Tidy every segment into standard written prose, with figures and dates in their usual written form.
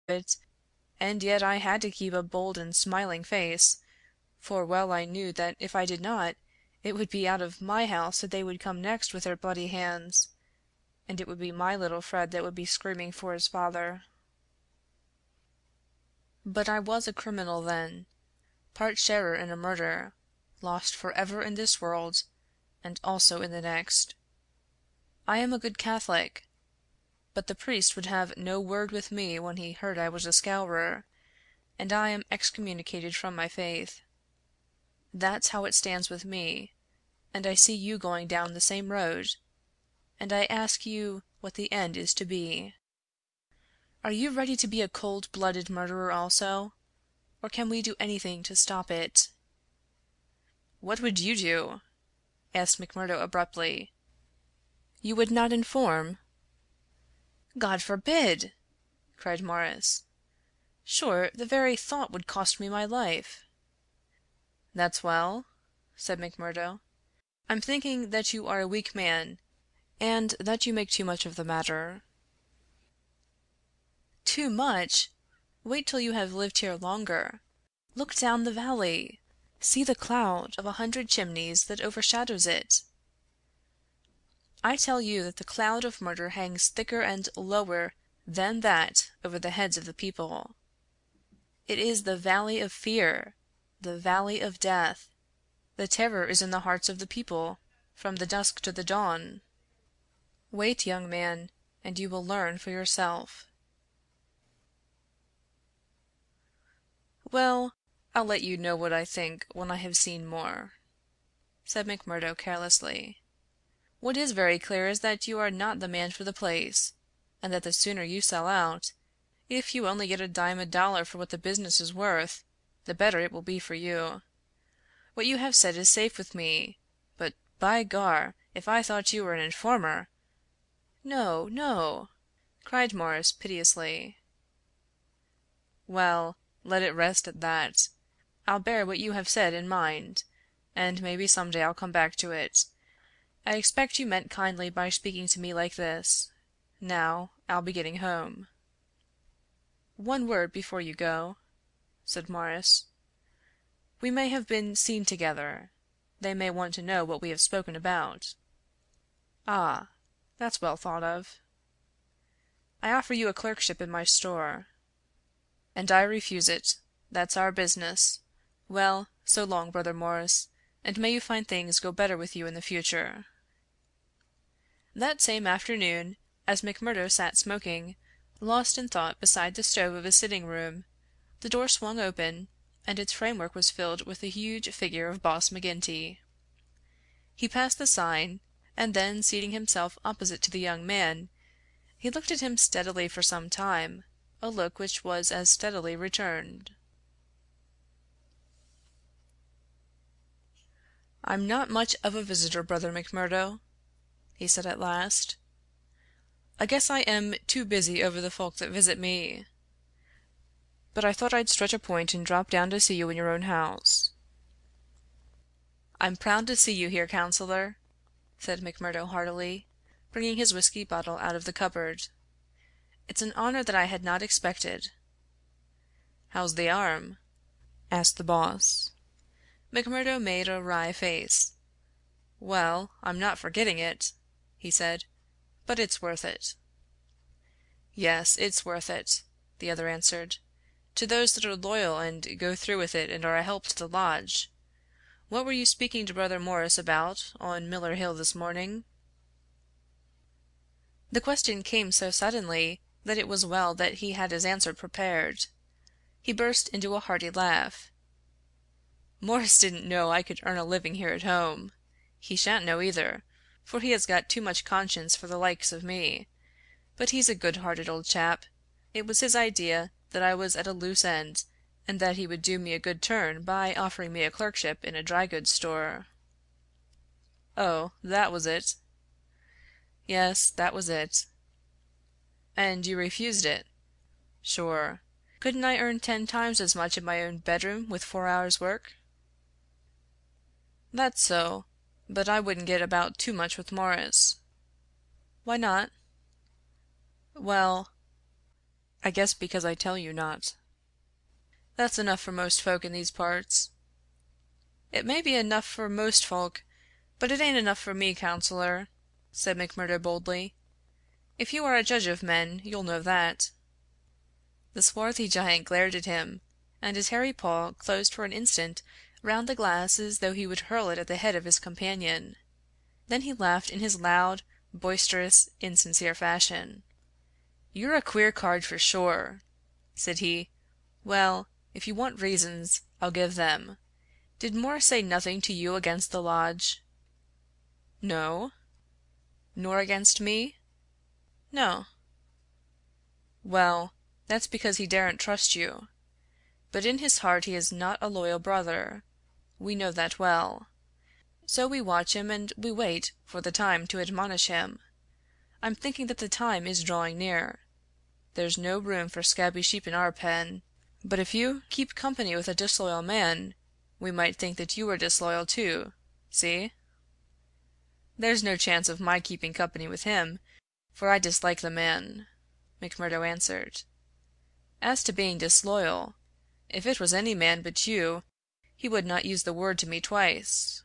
it, and yet I had to keep a bold and smiling face, for well I knew that if I did not, it would be out of my house that they would come next with their bloody hands, and it would be my little Fred that would be screaming for his father. But I was a criminal then, part sharer in a murder, lost forever in this world, and also in the next. I am a good Catholic, but the priest would have no word with me when he heard I was a scourer, and I am excommunicated from my faith. That's how it stands with me, and I see you going down the same road, and I ask you what the end is to be. Are you ready to be a cold-blooded murderer also, or can we do anything to stop it?" "What would you do?" asked McMurdo abruptly. "You would not inform?" "God forbid!" cried Morris. "Sure, the very thought would cost me my life." "That's well," said McMurdo. "I'm thinking that you are a weak man, and that you make too much of the matter." "Too much! Wait till you have lived here longer. Look down the valley. See the cloud of 100 chimneys that overshadows it. I tell you that the cloud of murder hangs thicker and lower than that over the heads of the people. It is the valley of fear, the valley of death. The terror is in the hearts of the people, from the dusk to the dawn. Wait, young man, and you will learn for yourself." "Well, I'll let you know what I think when I have seen more," said McMurdo carelessly. "What is very clear is that you are not the man for the place, and that the sooner you sell out, if you only get a dime a dollar for what the business is worth, the better it will be for you. What you have said is safe with me, but, by gar, if I thought you were an informer—" "No, no!" cried Morris piteously. "Well, let it rest at that. I'll bear what you have said in mind, and maybe some day I'll come back to it. I expect you meant kindly by speaking to me like this. Now, I'll be getting home." "One word before you go," said Morris. "We may have been seen together. They may want to know what we have spoken about." "Ah, that's well thought of." "I offer you a clerkship in my store." "And I refuse it. That's our business. Well, so long, Brother Morris, and may you find things go better with you in the future." That same afternoon, as McMurdo sat smoking, lost in thought beside the stove of his sitting room, the door swung open, and its framework was filled with the huge figure of Boss McGinty. He passed the sign, and then seating himself opposite to the young man, he looked at him steadily for some time, a look which was as steadily returned. "I'm not much of a visitor, Brother McMurdo," he said at last. "I guess I am too busy over the folk that visit me. But I thought I'd stretch a point and drop down to see you in your own house." "I'm proud to see you here, Counselor," said McMurdo heartily, bringing his whiskey bottle out of the cupboard. "It's an honor that I had not expected." "How's the arm?" asked the boss. McMurdo made a wry face. "Well, I'm not forgetting it," he said, "but it's worth it." "Yes, it's worth it," the other answered, "to those that are loyal and go through with it and are a help to the lodge. What were you speaking to Brother Morris about on Miller Hill this morning?" The question came so suddenly that it was well that he had his answer prepared. He burst into a hearty laugh. "Morris didn't know I could earn a living here at home. He shan't know either, for he has got too much conscience for the likes of me. But he's a good-hearted old chap. It was his idea that I was at a loose end, and that he would do me a good turn by offering me a clerkship in a dry goods store." "Oh, that was it?" "Yes, that was it." "And you refused it?" "Sure. Couldn't I earn 10 times as much in my own bedroom with 4 hours' work?" "That's so, but I wouldn't get about too much with Morris." "Why not?" "Well I guess because I tell you not. That's enough for most folk in these parts. It may be enough for most folk, but it ain't enough for me, counselor, said McMurdo boldly. If you are a judge of men, you'll know that. The swarthy giant glared at him, and his hairy paw closed for an instant round the glass as though he would hurl it at the head of his companion. Then he laughed in his loud, boisterous, insincere fashion. "You're a queer card for sure," said he. "Well, if you want reasons, I'll give them. Did Moore say nothing to you against the lodge?" "No." "Nor against me?" "No." "Well, that's because he daren't trust you. But in his heart he is not a loyal brother. We know that well. So we watch him and we wait for the time to admonish him. I'm thinking that the time is drawing near. There's no room for scabby sheep in our pen, but if you keep company with a disloyal man, we might think that you were disloyal too. See?" "There's no chance of my keeping company with him, for I dislike the man," McMurdo answered. "As to being disloyal, if it was any man but you, he would not use the word to me twice."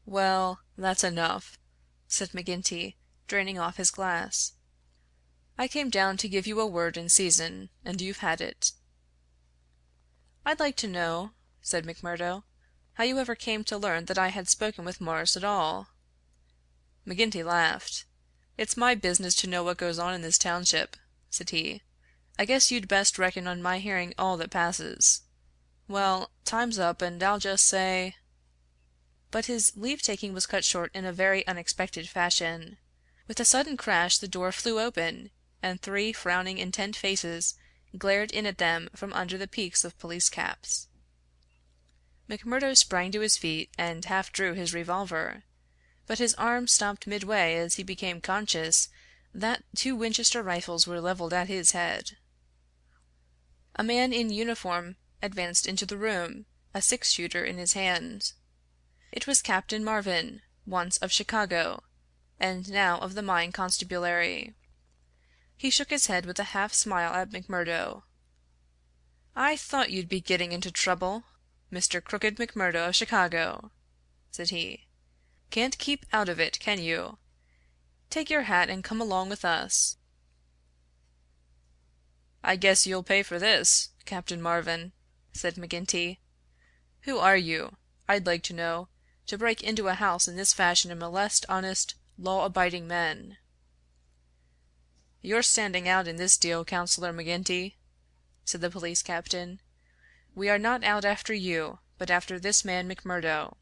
"Well, that's enough," said McGinty, draining off his glass. "I came down to give you a word in season, and you've had it." "I'd like to know," said McMurdo, "how you ever came to learn that I had spoken with Morris at all." McGinty laughed. "It's my business to know what goes on in this township," said he. "I guess you'd best reckon on my hearing all that passes. Well, time's up, and I'll just say But his leave taking was cut short in a very unexpected fashion. With a sudden crash the door flew open, and three frowning intent faces glared in at them from under the peaks of police caps. McMurdo sprang to his feet and half drew his revolver, but his arm stopped midway as he became conscious that two Winchester rifles were leveled at his head. A man in uniform advanced into the room, a six-shooter in his hand. It was Captain Marvin, once of Chicago, and now of the Mine Constabulary. He shook his head with a half smile at McMurdo. "I thought you'd be getting into trouble, Mr. Crooked McMurdo of Chicago," said he. "Can't keep out of it, can you? Take your hat and come along with us." "I guess you'll pay for this, Captain Marvin," said McGinty. "Who are you, I'd like to know, to break into a house in this fashion and molest honest, law-abiding men?" "You're standing out in this deal, Counselor McGinty," said the police captain. "We are not out after you, but after this man McMurdo.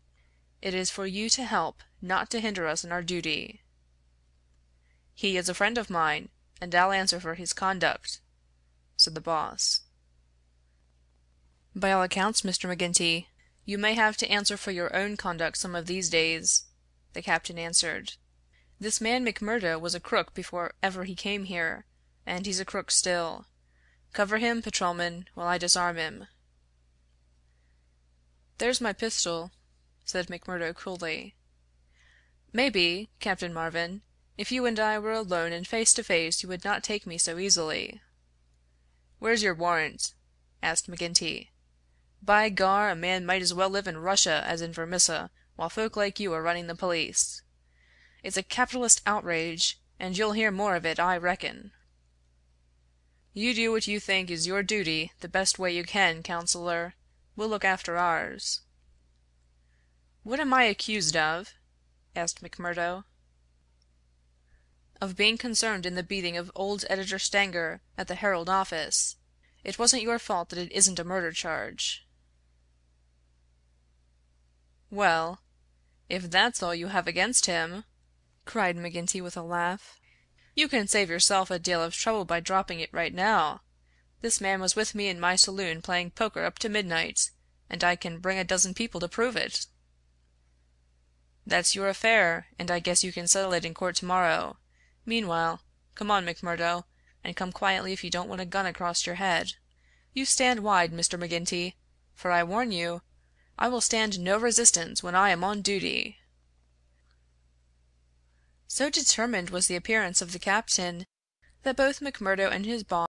It is for you to help, not to hinder us in our duty." "He is a friend of mine, and I'll answer for his conduct," said the boss. "By all accounts, Mr. McGinty, you may have to answer for your own conduct some of these days," the captain answered. "This man McMurdo was a crook before ever he came here, and he's a crook still. Cover him, patrolman, while I disarm him." "There's my pistol," said McMurdo coolly. "Maybe, Captain Marvin, if you and I were alone and face to face you would not take me so easily." "Where's your warrant?" asked McGinty. "By gar, a man might as well live in Russia as in Vermissa while folk like you are running the police. It's a capitalist outrage, and you'll hear more of it, I reckon." "You do what you think is your duty the best way you can, Counselor. We'll look after ours." "What am I accused of?" asked McMurdo. "Of being concerned in the beating of old Editor Stanger at the Herald office. It wasn't your fault that it isn't a murder charge." "Well, if that's all you have against him," cried McGinty with a laugh, "you can save yourself a deal of trouble by dropping it right now. This man was with me in my saloon playing poker up to midnight, and I can bring a dozen people to prove it." "That's your affair, and I guess you can settle it in court tomorrow. Meanwhile, come on, McMurdo, and come quietly if you don't want a gun across your head. You stand wide, Mr. McGinty, for I warn you, I will stand no resistance when I am on duty." So determined was the appearance of the captain that both McMurdo and his boss